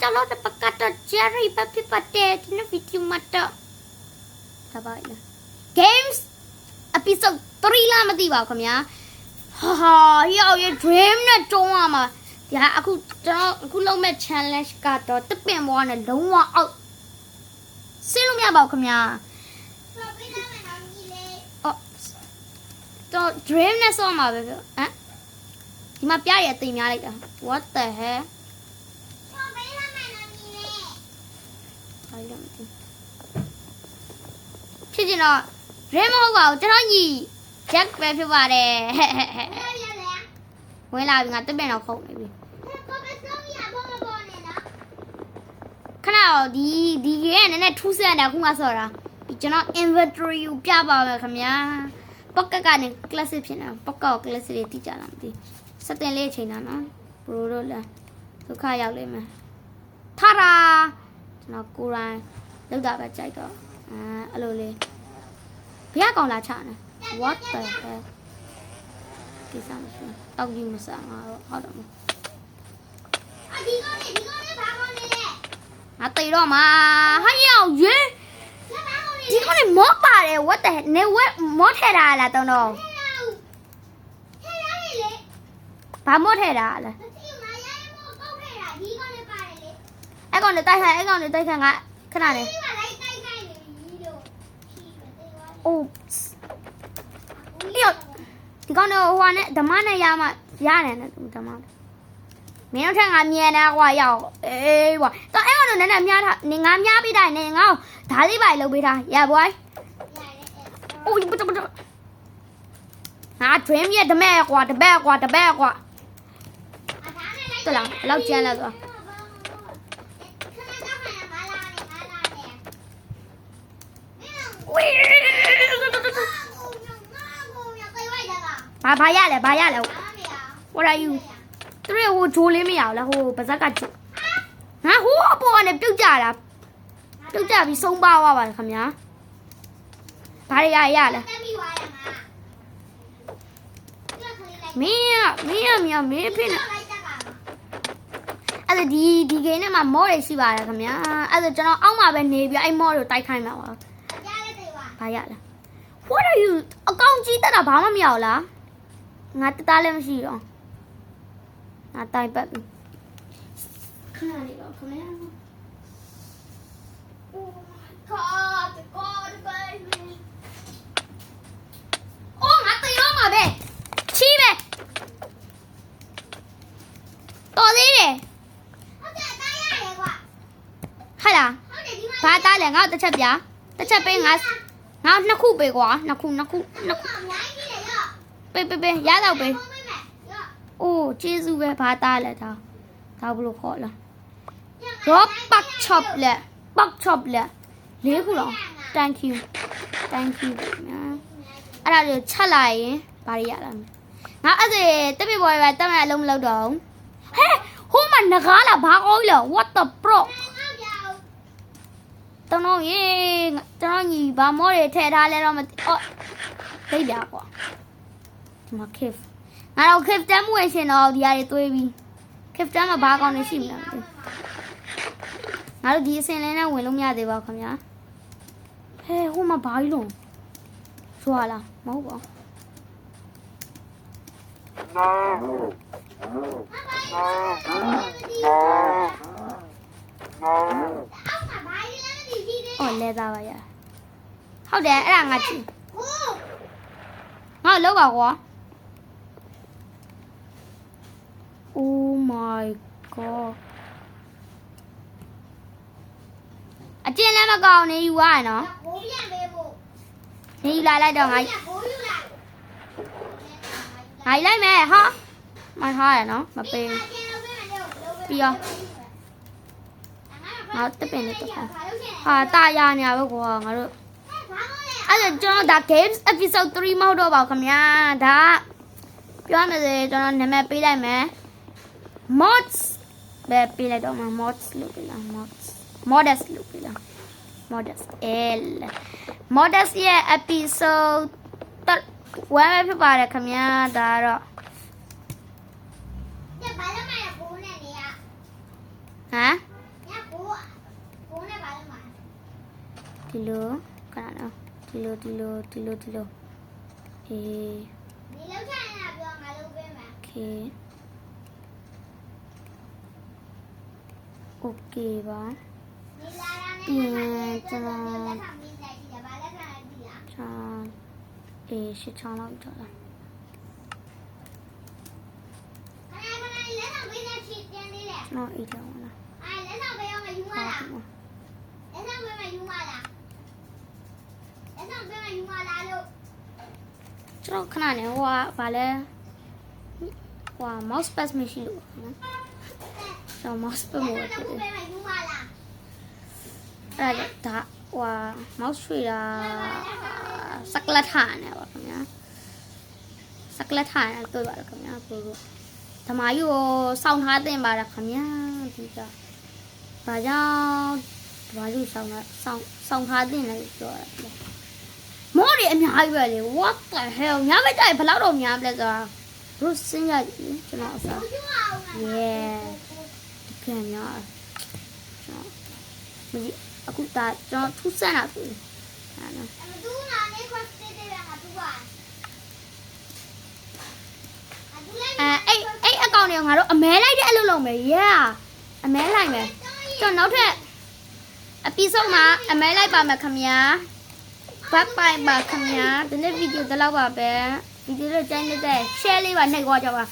calon kata Jerry papi pate tina video mata. Sabar lah. Games episode 3 lah mati ba kham ya. Ha yaw ye dream နဲ့တုံးရမှာဒါအခုကျွန်တော်အခုလုပ်မဲ့ challenge ကတော့တပင်ဘွားနဲ့လုံးဝအောက်ဆင်းလို့မရပါဘူးခင်ဗျာတော့ dream နဲ့ဆော့မှာပဲဟမ်ဒီမှာပြရအသိများလိုက်တာ what the hell ဖြစ်ကျင်တော့ dream မဟုတ်ပါဘူးကျွန်တော်ညီ Jack ပဲဖြစ်ပါတယ်ဝင်လာပြီငါတပင်တော့ခုတ်နေပြီခဏတော့ဒီရဲ့နည်းနည်းထူးဆန်းတယ်ခုမှဆော့တာဒီကျွန်တော် inventory ကိုပြပါမယ်ခင်ဗျာ pocket ကနေ classic ဖြစ်နေတာ pocket ကို classic တွေတိကျလာမသိစတင်လေးချိန်တာနော် pro တော့လာဒုက္ခရောက်လိမ့်မယ်ထာရာကျွန်တော်ကိုယ်တိုင်လောက်တာပဲကြိုက်တော့အဲ့လိုလေးဘယ်ကောင်လာချနေ what the hell ကိစ္စမရှိတောက်ကြီးမစားငါတော့ဟုတ်တော့မဒီကောင်လေးဘာကောင်လေးလဲငါတိတ်တော့မှာဟာရောက်ရေဒီကောင်လေးမောပါတယ် what the hell နေဝက်မောထဲတာလားတောင်းတော့ထဲရလေဘာမောထဲတာလဲအဲ့ကောင်လေးတိုက်ခိုင်းအဲ့ကောင်လေးတိုက်ခိုင်းငါခဏလေးအိုးဒီကောင်တော့ဟိုနဲ့ဓမ္မနဲ့ရမှရတယ်နဲ့ဓမ္မမင်းတို့ထက်ငါမြန်နေကွာရောက်အေးကွာတော့အဲ့ကောင်တော့နည်းနည်းများထားနေငါများပေးတိုင်းနေငါ့ကိုဓာလေးပါလုပ်ပေးထားရဘွိုင်းအိုးပတငါ dream ရဲ့တမဲ့ကွာတပတ်ကွာတပတ်ကွာတော်လားဘယ်လောက်ကျန်းလဲဆိုဘာရလဲ what are you သူတို့ဟိုဂျိုးလေးမရဘူးလားဟိုပါဇက်ကဂျိုးငါဟိုအပေါ်ကနေပြုတ်ကြတာပြုတ်ကြပြီးဆုံးပါသွားပါခင်ဗျာဘာရလဲမင်းဖိနေအဲ့ဒါဒီဂိမ်းထဲမှာမော့တွေရှိပါတယ်ခင်ဗျာအဲ့ဒါကျွန်တော်အောက်မှာပဲနေပြီးအဲ့မော့ကိုတိုက်ခိုင်းမှာပါဘာရလဲ what are you အကောင့်ကြီးတက်တာဘာမှမရဘူးလားငါတသားလည်းမရှိတော့ငါတိုင်ပတ်ပြီခဏလေးတော့ခင်ဗျာ oh my god baby အိုးငါတေးရောမှာပဲချီးပဲတော်သေးတယ်ဟုတ်တယ်တားရတယ်ကွာဟာလားဟုတ်တယ်ဒီမှာဘာတားလဲငါ့တစ်ချက်ပြတစ်ချက်ပေးငါနှစ်ခုပေးကွာနှစ်ခုပေးရတော့ပေးအိုးကျေးဇူးပဲဘာသားလဲဒါဘလို့ခေါ်လား rock pork chop လက် pork chop လက်၄ခုတော့ thank you အဲ့ဒါကိုချက်လိုက်ရင်ဘာရလာမလဲငါအဲ့ဒါတပိပေါ်ပဲတက်မဲ့အလုံးမလုပ်တော့ဟဲ့ဟိုမှာငကားလားဘာကောင်းလဲ what the pro တော့ရေကျွန်တော်ညီဘာမောတွေထည့်ထားလဲတော့မသိအော်သိကြကွာဒီမှာ cave ငါတော့ cave တမ်းမဝင်ရှင်တော့ဒီဟာတွေတွေးပြီး cave တမ်းမှာဘာကောင်းနေရှိမလားငါတို့ဒီအစင်လင်းနဲ့ဝင်လို့မရသေးပါခင်ဗျာဟဲ့ဟိုမှာဘာကြီးလုံးဇွာလားမဟုတ်ပါအော်လဲသားပါရဟုတ်တယ်အဲ့ဒါငါကြည့်ငါလောက်ပါကွာ oh my god အကျဉ်းလည်းမကောင်းနေယူရနော်နေယူလာလိုက်တော့ငါလိုက်မယ်ဟာမထားရနော်မပေးပြီးရောငါတပင်လေးတော့ဟာတာရနေရပဲကွာငါတို့အဲ့ဒါကျွန်တော်ဒါ games episode 3မဟုတ်တော့ပါဘူးခင်ဗျာဒါပြောရမယ်ဆိုရင်ကျွန်တော်နာမည်ပေးလိုက်မယ် mods ပဲပေးလိုက်တော့မှာ mods လို့ပြလား modest လို့ပြလား modest modest ရဲ့ episode 1ပဲဖြစ်ပါတယ်ခင်ဗျာဒါတော့ဟမ် ဒီလိုခဏနော်ဒီလိုအေး ဒီလောက်ချင်တာပြောငါလုပ်ပေးမယ် โอเคပါ ဒီလာတာနဲ့ ပြန်ကျွန်တော် လက်ဆောင်ပေးလိုက်ကြည့်ပါလက်ခံလိုက်ကြည့်လား ချာအေးရှစ်ချောင်းလောက်တော့လား ခဏလက်ဆောင်ပေးတဲ့ချီတင်သေးတယ် ကျွန်တော်အေးတယ်ဝင်လား လက်ဆောင်ပေးအောင်မယူမလားလက်ဆောင်ပေးမယူမလားလက်ဆောင်ပေးမယူမလားလို့ ကျွန်တော်ခဏနေဟိုကဗာလဲဟို mouse pad မရှိလို့နော်ကျွန်တော် mouse pad မို့ လက်ဆောင်ပေးမယူမလား အဲ့ဒါဟို mouse ထွေတာစကလတ်ထားနေပါခင်ဗျာစကလတ်ထားနေတွေ့ပါလားခင်ဗျာပို့လို့ဓမ္မယူကိုစောင့်ထားတင်ပါလားခင်ဗျာဒီကဘာကြောင့်ဓမ္မယူစောင့်ထားတင်လဲပြောရတယ်မော်ရီအများကြီးပဲလေ what the hell ညမကြိုက်ဘယ်လောက်တော့များပလဲဆိုတာတို့စဉ်းရကြည့်ကျွန်တော်အစား ယူအောင် yeah ဒီကများကျွန်တော်အခုဒါကျွန်တော်ထူးဆန်းတာဆိုအဲ့နော် တူနာနေခွတ်တေးတေးငါတူပါ အဲ့အကောင့်တွေကငါတို့အမဲလိုက်တဲ့အလုပ်လုပ်မယ် yeah အမဲလိုက်မယ်ကျွန်တော်နောက်ထပ် episode မှာအမဲလိုက်ပါမယ်ခင်ဗျာ bye bye ပါခင်ဗျာဒီနေ့ဗီဒီယိုဒီလောက်ပါပဲဗီဒီယိုလေးကြိုက်နေတဲ့ share လေးပါနှိပ်သွားကြပါ